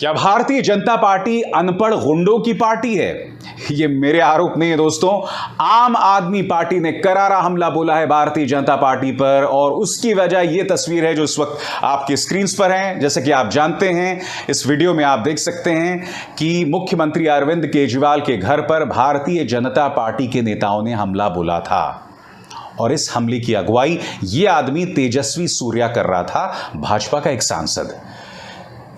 क्या भारतीय जनता पार्टी अनपढ़ गुंडों की पार्टी है? ये मेरे आरोप नहीं है दोस्तों। आम आदमी पार्टी ने करारा हमला बोला है भारतीय जनता पार्टी पर, और उसकी वजह ये तस्वीर है जो इस वक्त आपकी स्क्रीन पर है। जैसे कि आप जानते हैं, इस वीडियो में आप देख सकते हैं कि मुख्यमंत्री अरविंद केजरीवाल के घर पर भारतीय जनता पार्टी के नेताओं ने हमला बोला था, और इस हमले की अगुवाई ये आदमी तेजस्वी सूर्या कर रहा था, भाजपा का एक सांसद।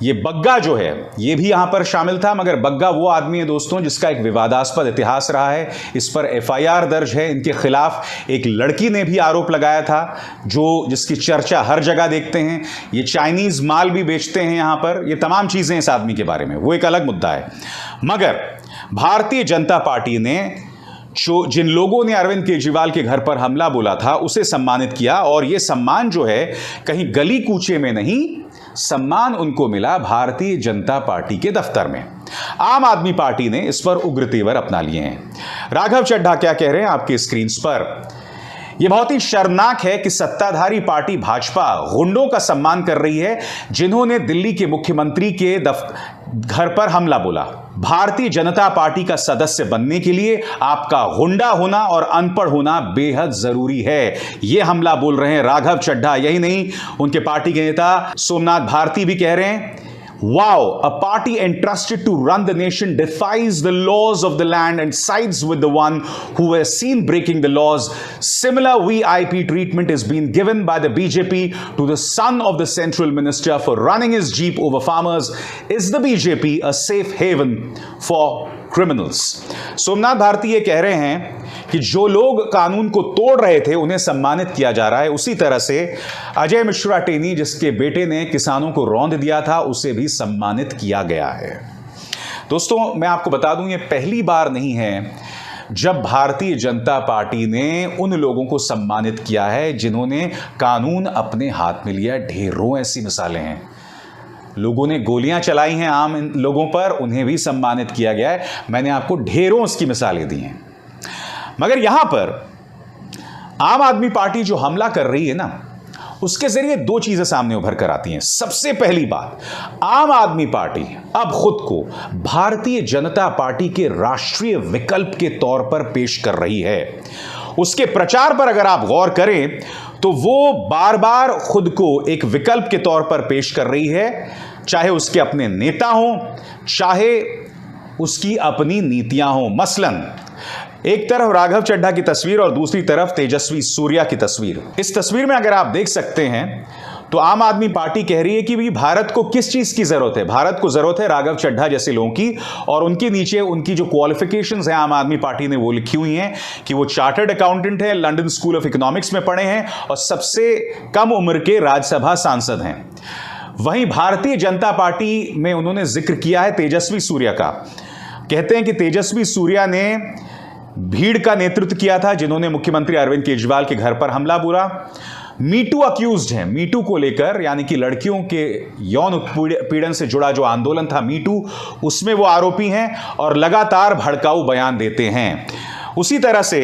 ये बग्गा जो है ये भी यहां पर शामिल था, मगर बग्गा वो आदमी है दोस्तों जिसका एक विवादास्पद इतिहास रहा है। इस पर एफआईआर दर्ज है। इनके खिलाफ एक लड़की ने भी आरोप लगाया था, जिसकी चर्चा हर जगह देखते हैं। ये चाइनीज माल भी बेचते हैं यहां पर। ये तमाम चीजें इस आदमी के बारे में, वो एक अलग मुद्दा है। मगर भारतीय जनता पार्टी ने जिन लोगों ने अरविंद केजरीवाल के घर पर हमला बोला था उसे सम्मानित किया, और यह सम्मान जो है कहीं गली कूचे में नहीं, सम्मान उनको मिला भारतीय जनता पार्टी के दफ्तर में। आम आदमी पार्टी ने इस पर उग्र तेवर अपना लिए हैं। राघव चड्ढा क्या कह रहे हैं आपकी स्क्रीन पर। यह बहुत ही शर्मनाक है कि सत्ताधारी पार्टी भाजपा गुंडों का सम्मान कर रही है जिन्होंने दिल्ली के मुख्यमंत्री के घर पर हमला बोला। भारतीय जनता पार्टी का सदस्य बनने के लिए आपका गुंडा होना और अनपढ़ होना बेहद जरूरी है। यह हमला बोल रहे हैं राघव चड्ढा। यही नहीं, उनके पार्टी के नेता सोमनाथ भारती भी कह रहे हैं, Wow, a party entrusted to run the nation defies the laws of the land and sides with the one who was seen breaking the laws. Similar VIP treatment is being given by the BJP to the son of the central minister for running his jeep over farmers. Is the BJP a safe haven for criminals? Somnath Bharti ये कह रहे हैं कि जो लोग कानून को तोड़ रहे थे उन्हें सम्मानित किया जा रहा है, उसी तरह से अजय मिश्रा टेनी जिसके बेटे ने किसानों को रौंद दिया था उसे भी सम्मानित किया गया है। दोस्तों मैं आपको बता दूं, ये पहली बार नहीं है जब भारतीय जनता पार्टी ने उन लोगों को सम्मानित किया है जिन्होंने कानून अपने हाथ में लिया। ढेरों ऐसी मिसालें हैं। लोगों ने गोलियां चलाई हैं आम लोगों पर, उन्हें भी सम्मानित किया गया है। मैंने आपको ढेरों उसकी मिसालें दी हैं। मगर यहां पर आम आदमी पार्टी जो हमला कर रही है ना, उसके जरिए दो चीजें सामने उभर कर आती हैं। सबसे पहली बात, आम आदमी पार्टी अब खुद को भारतीय जनता पार्टी के राष्ट्रीय विकल्प के तौर पर पेश कर रही है। उसके प्रचार पर अगर आप गौर करें तो वो बार बार खुद को एक विकल्प के तौर पर पेश कर रही है, चाहे उसके अपने नेता हों, चाहे उसकी अपनी नीतियां हों। मसलन एक तरफ राघव चड्ढा की तस्वीर और दूसरी तरफ तेजस्वी सूर्या की तस्वीर। इस तस्वीर में अगर आप देख सकते हैं तो आम आदमी पार्टी कह रही है कि भाई भारत को किस चीज की जरूरत है। भारत को जरूरत है राघव चड्ढा जैसे लोगों की, और उनके नीचे उनकी जो क्वालिफिकेशंस हैं आम आदमी पार्टी ने वो लिखी हुई हैं कि वो चार्टर्ड अकाउंटेंट है, लंदन स्कूल ऑफ इकोनॉमिक्स में पढ़े हैं और सबसे कम उम्र के राज्यसभा सांसद हैं। वहीं भारतीय जनता पार्टी में उन्होंने जिक्र किया है तेजस्वी सूर्या का। कहते हैं कि तेजस्वी सूर्या ने भीड़ का नेतृत्व किया था जिन्होंने मुख्यमंत्री अरविंद केजरीवाल के घर पर हमला बोला। मीटू अक्यूज्ड हैं। मीटू को लेकर, यानी कि लड़कियों के यौन उत्पीड़न से जुड़ा जो आंदोलन था मीटू, उसमें वो आरोपी हैं और लगातार भड़काऊ बयान देते हैं। उसी तरह से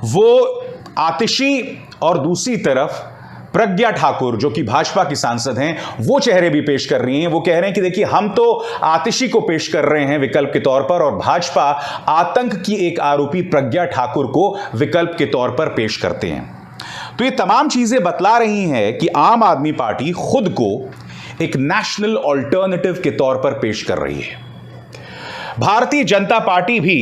वो आतिशी और दूसरी तरफ प्रज्ञा ठाकुर जो कि भाजपा की सांसद हैं, वो चेहरे भी पेश कर रही हैं। वो कह रहे हैं कि देखिए हम तो आतिशी को पेश कर रहे हैं विकल्प के तौर पर, और भाजपा आतंक की एक आरोपी प्रज्ञा ठाकुर को विकल्प के तौर पर पेश करते हैं। तो ये तमाम चीजें बतला रही हैं कि आम आदमी पार्टी खुद को एक नेशनल ऑल्टरनेटिव के तौर पर पेश कर रही है। भारतीय जनता पार्टी भी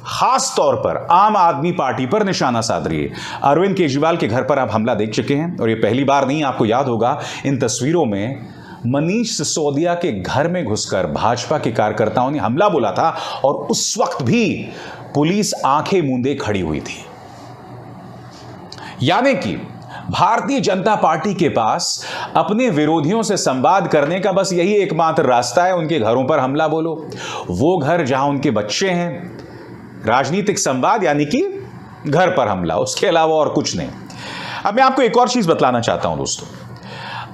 खास तौर पर आम आदमी पार्टी पर निशाना साध रही है। अरविंद केजरीवाल के घर पर आप हमला देख चुके हैं, और ये पहली बार नहीं। आपको याद होगा इन तस्वीरों में मनीष सिसोदिया के घर में घुसकर भाजपा के कार्यकर्ताओं ने हमला बोला था, और उस वक्त भी पुलिस आंखें मूंदे खड़ी हुई थी। यानी कि भारतीय जनता पार्टी के पास अपने विरोधियों से संवाद करने का बस यही एकमात्र रास्ता है, उनके घरों पर हमला बोलो। वो घर जहां उनके बच्चे हैं, राजनीतिक संवाद यानी कि घर पर हमला, उसके अलावा और कुछ नहीं। अब मैं आपको एक और चीज बतलाना चाहता हूं दोस्तों।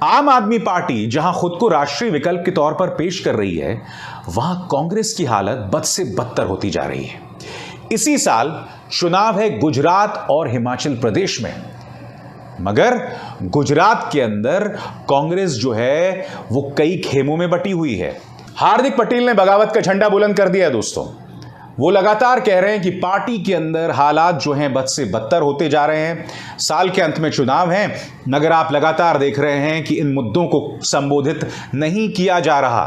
आम आदमी पार्टी जहां खुद को राष्ट्रीय विकल्प के तौर पर पेश कर रही है, वहां कांग्रेस की हालत बद से बदतर होती जा रही है। इसी साल चुनाव है गुजरात और हिमाचल प्रदेश में, मगर गुजरात के अंदर कांग्रेस जो है वो कई खेमों में बटी हुई है। हार्दिक पटेल ने बगावत का झंडा बुलंद कर दिया है दोस्तों। वो लगातार कह रहे हैं कि पार्टी के अंदर हालात जो हैं बद से बदतर होते जा रहे हैं। साल के अंत में चुनाव हैं, मगर आप लगातार देख रहे हैं कि इन मुद्दों को संबोधित नहीं किया जा रहा।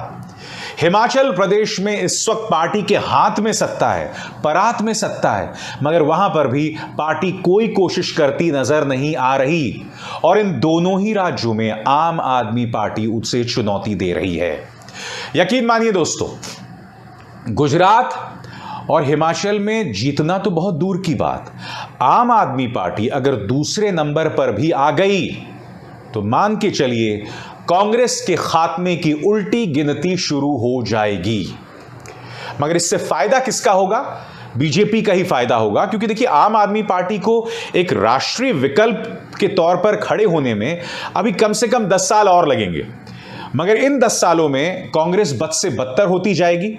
हिमाचल प्रदेश में इस वक्त पार्टी के हाथ में सत्ता है, परात में सत्ता है, मगर वहां पर भी पार्टी कोई कोशिश करती नजर नहीं आ रही। और इन दोनों ही राज्यों में आम आदमी पार्टी उसे चुनौती दे रही है। यकीन मानिए दोस्तों, गुजरात और हिमाचल में जीतना तो बहुत दूर की बात, आम आदमी पार्टी अगर दूसरे नंबर पर भी आ गई तो मान के चलिए कांग्रेस के खात्मे की उल्टी गिनती शुरू हो जाएगी। मगर इससे फायदा किसका होगा? बीजेपी का ही फायदा होगा, क्योंकि देखिए आम आदमी पार्टी को एक राष्ट्रीय विकल्प के तौर पर खड़े होने में अभी कम से कम 10 साल और लगेंगे। मगर इन 10 सालों में कांग्रेस बद से बदतर होती जाएगी,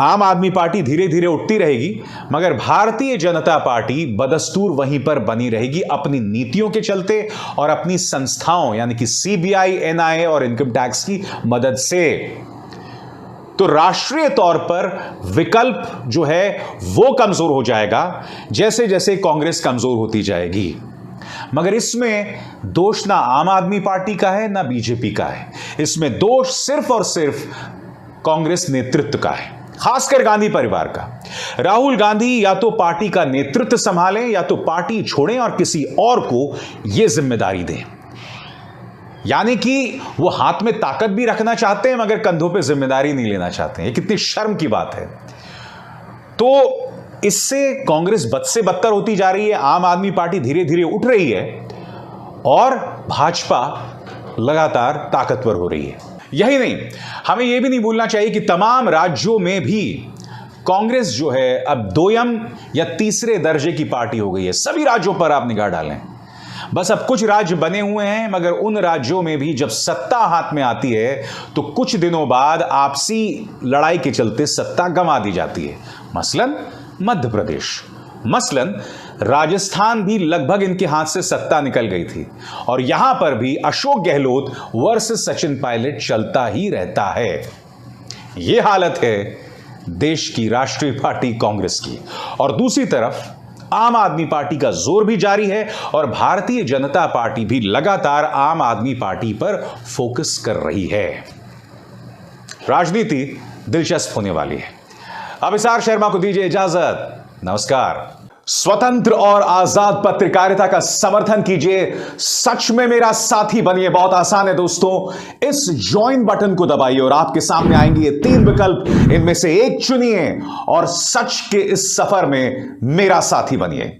आम आदमी पार्टी धीरे धीरे उठती रहेगी, मगर भारतीय जनता पार्टी बदस्तूर वहीं पर बनी रहेगी अपनी नीतियों के चलते और अपनी संस्थाओं यानी कि सीबीआई, एनआईए और इनकम टैक्स की मदद से। तो राष्ट्रीय तौर पर विकल्प जो है वो कमजोर हो जाएगा जैसे जैसे कांग्रेस कमजोर होती जाएगी। मगर इसमें दोष ना आम आदमी पार्टी का है ना बीजेपी का है, इसमें दोष सिर्फ और सिर्फ कांग्रेस नेतृत्व का है, खासकर गांधी परिवार का। राहुल गांधी या तो पार्टी का नेतृत्व संभालें या तो पार्टी छोड़ें और किसी और को यह जिम्मेदारी दें। यानी कि वो हाथ में ताकत भी रखना चाहते हैं मगर कंधों पे जिम्मेदारी नहीं लेना चाहते हैं। ये कितनी शर्म की बात है। तो इससे कांग्रेस बद से बदतर होती जा रही है, आम आदमी पार्टी धीरे धीरे उठ रही है और भाजपा लगातार ताकतवर हो रही है। यही नहीं, हमें यह भी नहीं भूलना चाहिए कि तमाम राज्यों में भी कांग्रेस जो है अब दोयम या तीसरे दर्जे की पार्टी हो गई है। सभी राज्यों पर आप निगाह डालें, बस अब कुछ राज्य बने हुए हैं, मगर उन राज्यों में भी जब सत्ता हाथ में आती है तो कुछ दिनों बाद आपसी लड़ाई के चलते सत्ता गंवा दी जाती है। मसलन मध्य प्रदेश, मसलन राजस्थान भी लगभग इनके हाथ से सत्ता निकल गई थी और यहां पर भी अशोक गहलोत वर्सेस सचिन पायलट चलता ही रहता है। यह हालत है देश की राष्ट्रीय पार्टी कांग्रेस की। और दूसरी तरफ आम आदमी पार्टी का जोर भी जारी है और भारतीय जनता पार्टी भी लगातार आम आदमी पार्टी पर फोकस कर रही है। राजनीति दिलचस्प होने वाली है। अभिसार शर्मा को दीजिए इजाजत। नमस्कार। स्वतंत्र और आजाद पत्रकारिता का समर्थन कीजिए, सच में मेरा साथी बनिए। बहुत आसान है दोस्तों, इस ज्वाइन बटन को दबाइए और आपके सामने आएंगे ये 3 विकल्प, इनमें से एक चुनिए और सच के इस सफर में मेरा साथी बनिए।